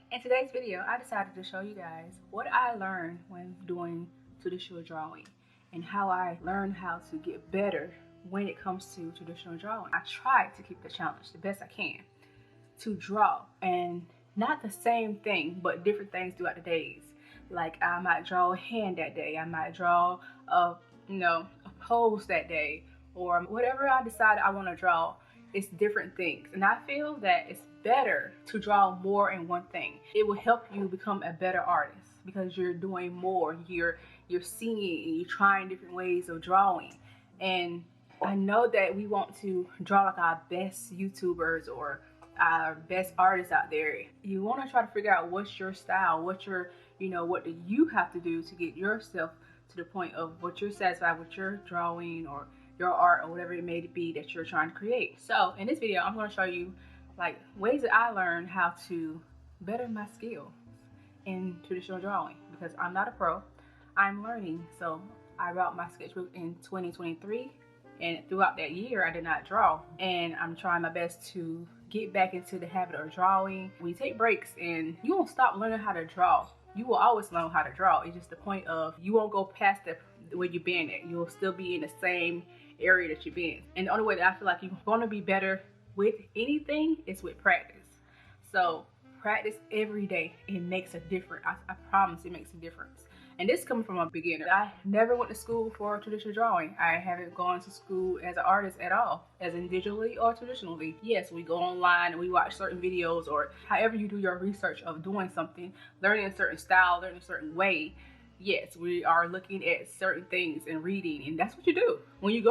In today's video, I decided to show you guys what I learned when doing traditional drawing and how I learned how to get better when it comes to traditional drawing. I try to keep the challenge the best I can to draw, and not the same thing but different things throughout the days. Like I might draw a hand that day, I might draw a a pose that day, or whatever I decide I want to draw. It's different things, and I feel that it's better to draw more in one thing. It will help you become a better artist because you're doing more, you're seeing and you're trying different ways of drawing. And I know that we want to draw like our best YouTubers or our best artists out there. You want to try to figure out what's your style, what do you have to do to get yourself to the point of what you're satisfied with your drawing or your art or whatever it may be that you're trying to create. So in this video, I'm going to show you like ways that I learned how to better my skills in traditional drawing, because I'm not a pro, I'm learning. So I wrote my sketchbook in 2023, and throughout that year I did not draw, and I'm trying my best to get back into the habit of drawing. When you take breaks and you won't stop learning how to draw, you will always learn how to draw. It's just the point of you won't go past where you've been at. You'll still be in the same area that you've been. And the only way that I feel like you're going to be better with anything is with practice. So practice every day. It makes a difference. I promise it makes a difference. And this comes from a beginner. I never went to school for traditional drawing. I haven't gone to school as an artist at all, as in digitally or traditionally. Yes, we go online and we watch certain videos, or however you do your research of doing something, learning a certain style, learning a certain way. Yes, we are looking at certain things and reading, and that's what you do when you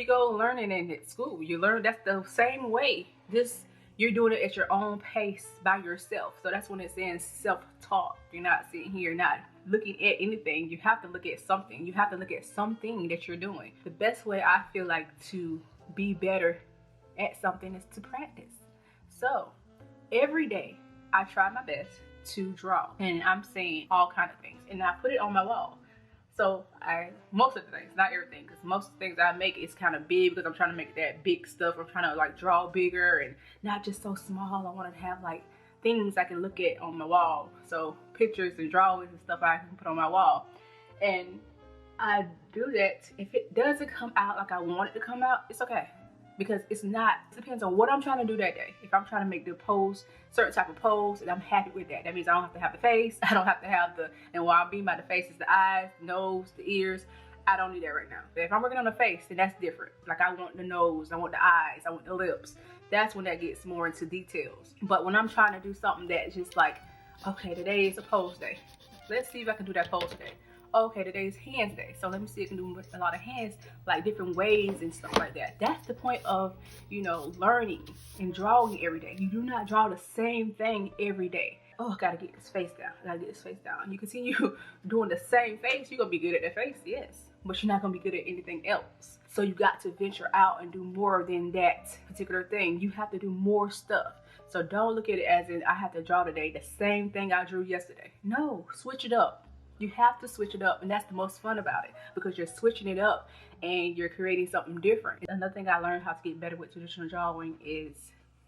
go learning in school. You learn that's the same way. You're doing it at your own pace by yourself. So that's when it's saying self-taught. You're not sitting here not looking at anything. You have to look at something. You have to look at something that you're doing. The best way I feel like to be better at something is to practice. So every day I try my best to draw, and I'm saying all kind of things, and I put it on my wall. So most of the things, not everything, because most of the things I make is kind of big because I'm trying to make that big stuff. I'm trying to like draw bigger and not just so small. I want to have like things I can look at on my wall. So pictures and drawings and stuff I can put on my wall. And I do that. If it doesn't come out like I want it to come out, it's okay. Because it depends on what I'm trying to do that day. If I'm trying to make the pose, certain type of pose, and I'm happy with that. That means I don't have to have the face. I don't have to have and what I mean by the face is the eyes, the nose, the ears. I don't need that right now. But if I'm working on the face, then that's different. Like I want the nose, I want the eyes, I want the lips. That's when that gets more into details. But when I'm trying to do something that's just like, okay, today is a pose day. Let's see if I can do that pose today. Okay, today's hands day, so let me see if I can do a lot of hands, like different ways and stuff like that. That's the point of, learning and drawing every day. You do not draw the same thing every day. Oh, I gotta get this face down. I gotta get this face down. You continue doing the same face, you're gonna be good at that face, yes. But you're not gonna be good at anything else. So you got to venture out and do more than that particular thing. You have to do more stuff. So don't look at it as in I have to draw today the same thing I drew yesterday. No, switch it up. You have to switch it up, and that's the most fun about it, because you're switching it up and you're creating something different. Another thing I learned how to get better with traditional drawing is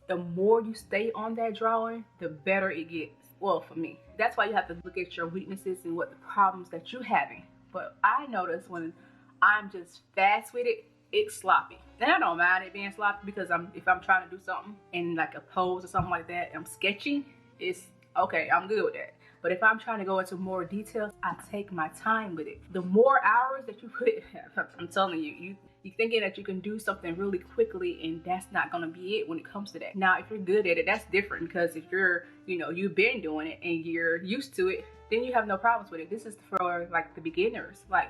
the more you stay on that drawing, the better it gets. Well, for me, that's why you have to look at your weaknesses and what the problems that you're having. But I notice when I'm just fast with it, it's sloppy. And I don't mind it being sloppy, because if I'm trying to do something in like a pose or something like that, I'm sketching, it's okay, I'm good with that. But if I'm trying to go into more details, I take my time with it. The more hours that you put, I'm telling you, you're thinking that you can do something really quickly, and that's not gonna be it when it comes to that. Now, if you're good at it, that's different, because if you're, you've been doing it and you're used to it, then you have no problems with it. This is for like the beginners. Like,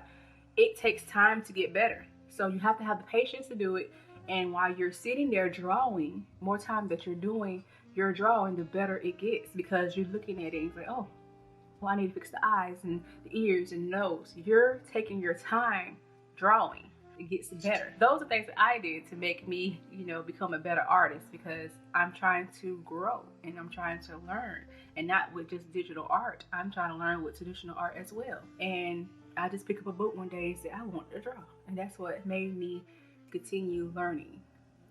it takes time to get better. So you have to have the patience to do it. And while you're sitting there drawing, more time that you're doing your drawing, the better it gets, because you're looking at it and you're like, oh, well, I need to fix the eyes and the ears and nose. You're taking your time drawing. It gets better. Those are things that I did to make me, become a better artist, because I'm trying to grow and I'm trying to learn, and not with just digital art. I'm trying to learn with traditional art as well. And I just picked up a book one day and said, I want to draw. And that's what made me continue learning.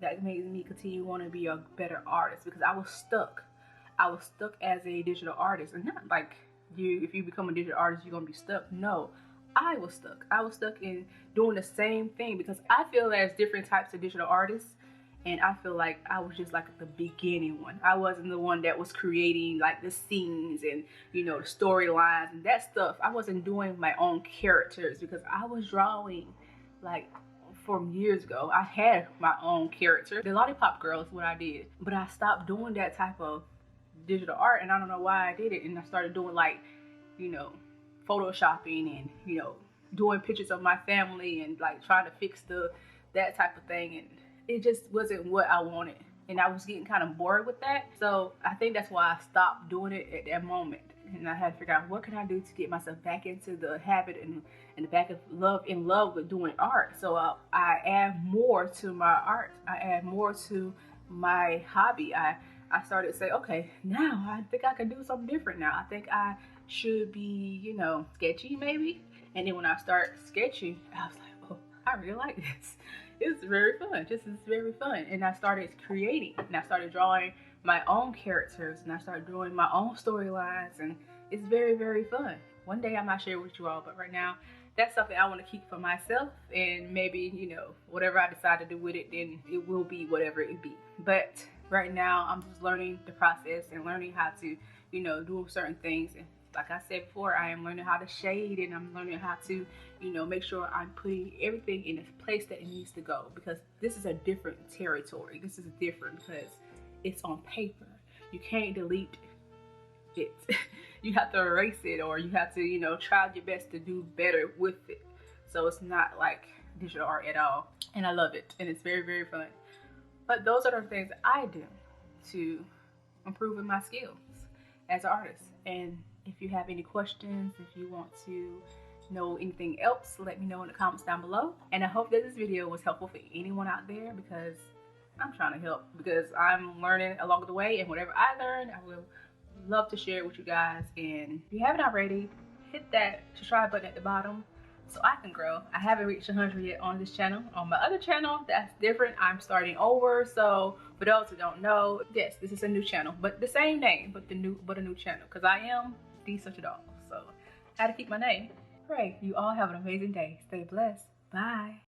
That made me continue wanting to be a better artist, because I was stuck. I was stuck as a digital artist. And not like if you become a digital artist, you're gonna be stuck. No, I was stuck. I was stuck in doing the same thing, because I feel there's different types of digital artists, and I feel like I was just like the beginning one. I wasn't the one that was creating like the scenes and, you know, the storylines and that stuff. I wasn't doing my own characters, because I was drawing like from years ago. I had my own character. The Lollipop Girl is what I did, but I stopped doing that type of digital art, and I don't know why I did it. And I started doing like, you know, photoshopping and, you know, doing pictures of my family and like trying to fix that type of thing, and it just wasn't what I wanted, and I was getting kind of bored with that. So I think that's why I stopped doing it at that moment, and I had to figure out what can I do to get myself back into the habit and the back of in love with doing art. So I add more to my art. I add more to my hobby. I started to say, okay, now I think I can do something different now. I think I should be, you know, sketchy maybe. And then when I start sketching, I was like, oh, I really like this. It's very fun. This is very fun. And I started creating, and I started drawing my own characters, and I started drawing my own storylines, and it's very, very fun. One day I might share with you all, but right now that's something I want to keep for myself, and maybe, you know, whatever I decide to do with it, then it will be whatever it be. But right now I'm just learning the process and learning how to, you know, do certain things. And like I said before, I am learning how to shade, and I'm learning how to, you know, make sure I'm putting everything in a place that it needs to go, because this is a different territory. This is different because it's on paper. You can't delete it. You have to erase it, or you have to, you know, try your best to do better with it. So it's not like digital art at all, and I love it, and it's very, very fun. But those are the things I do to improve in my skills as an artist. And if you have any questions, if you want to know anything else, let me know in the comments down below. And I hope that this video was helpful for anyone out there, because I'm trying to help, because I'm learning along the way, and whatever I learn, I will love to share it with you guys. And if you haven't already, hit that subscribe button at the bottom so I can grow. I haven't reached 100 yet on this channel. On my other channel, that's different. I'm starting over. So for those who don't know, yes, this is a new channel, but the same name, but a new channel, because I am DSUCHADOLL. So I had to keep my name. Pray you all have an amazing day. Stay blessed. Bye.